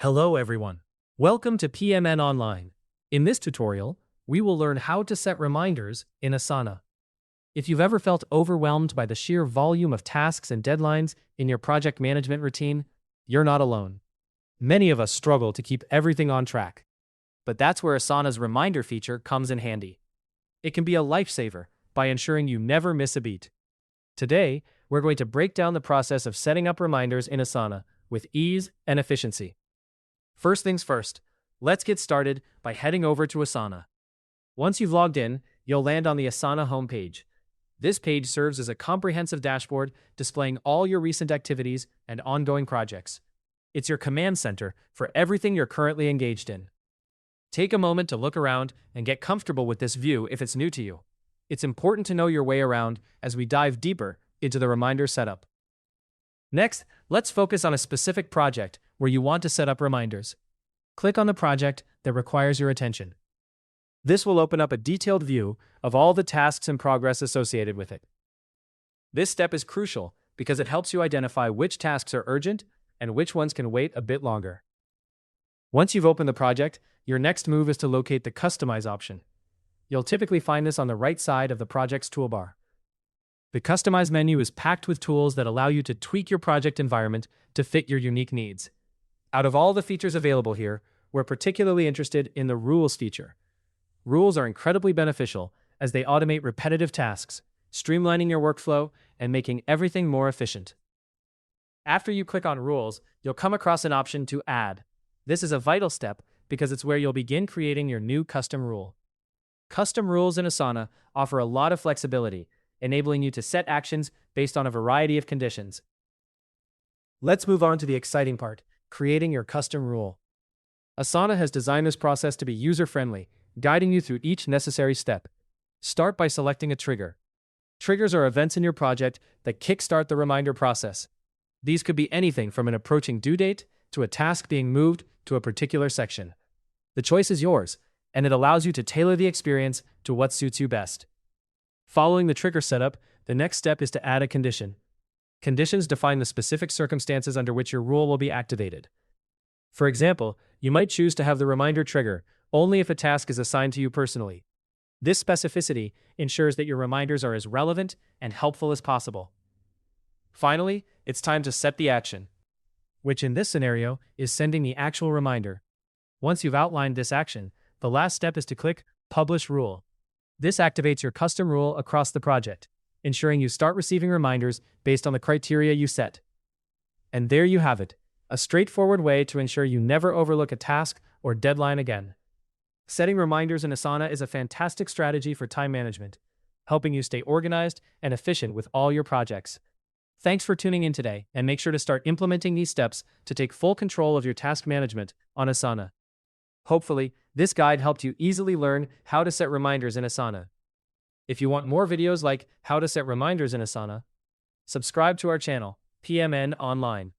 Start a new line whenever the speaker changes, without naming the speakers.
Hello everyone. Welcome to PMN Online. In this tutorial, we will learn how to set reminders in Asana. If you've ever felt overwhelmed by the sheer volume of tasks and deadlines in your project management routine, you're not alone. Many of us struggle to keep everything on track. But that's where Asana's reminder feature comes in handy. It can be a lifesaver by ensuring you never miss a beat. Today, we're going to break down the process of setting up reminders in Asana with ease and efficiency. First things first, let's get started by heading over to Asana. Once you've logged in, you'll land on the Asana homepage. This page serves as a comprehensive dashboard displaying all your recent activities and ongoing projects. It's your command center for everything you're currently engaged in. Take a moment to look around and get comfortable with this view if it's new to you. It's important to know your way around as we dive deeper into the reminder setup. Next, let's focus on a specific project where you want to set up reminders. Click on the project that requires your attention. This will open up a detailed view of all the tasks and progress associated with it. This step is crucial because it helps you identify which tasks are urgent and which ones can wait a bit longer. Once you've opened the project, your next move is to locate the Customize option. You'll typically find this on the right side of the project's toolbar. The Customize menu is packed with tools that allow you to tweak your project environment to fit your unique needs. Out of all the features available here, we're particularly interested in the Rules feature. Rules are incredibly beneficial as they automate repetitive tasks, streamlining your workflow and making everything more efficient. After you click on Rules, you'll come across an option to Add. This is a vital step because it's where you'll begin creating your new custom rule. Custom rules in Asana offer a lot of flexibility, enabling you to set actions based on a variety of conditions. Let's move on to the exciting part, creating your custom rule. Asana has designed this process to be user-friendly, guiding you through each necessary step. Start by selecting a trigger. Triggers are events in your project that kickstart the reminder process. These could be anything from an approaching due date to a task being moved to a particular section. The choice is yours, and it allows you to tailor the experience to what suits you best. Following the trigger setup, the next step is to add a condition. Conditions define the specific circumstances under which your rule will be activated. For example, you might choose to have the reminder trigger only if a task is assigned to you personally. This specificity ensures that your reminders are as relevant and helpful as possible. Finally, it's time to set the action, which in this scenario is sending the actual reminder. Once you've outlined this action, the last step is to click Publish Rule. This activates your custom rule across the project, ensuring you start receiving reminders based on the criteria you set. And there you have it, a straightforward way to ensure you never overlook a task or deadline again. Setting reminders in Asana is a fantastic strategy for time management, helping you stay organized and efficient with all your projects. Thanks for tuning in today, and make sure to start implementing these steps to take full control of your task management on Asana. Hopefully, this guide helped you easily learn how to set reminders in Asana. If you want more videos like how to set reminders in Asana, subscribe to our channel, PMN Online.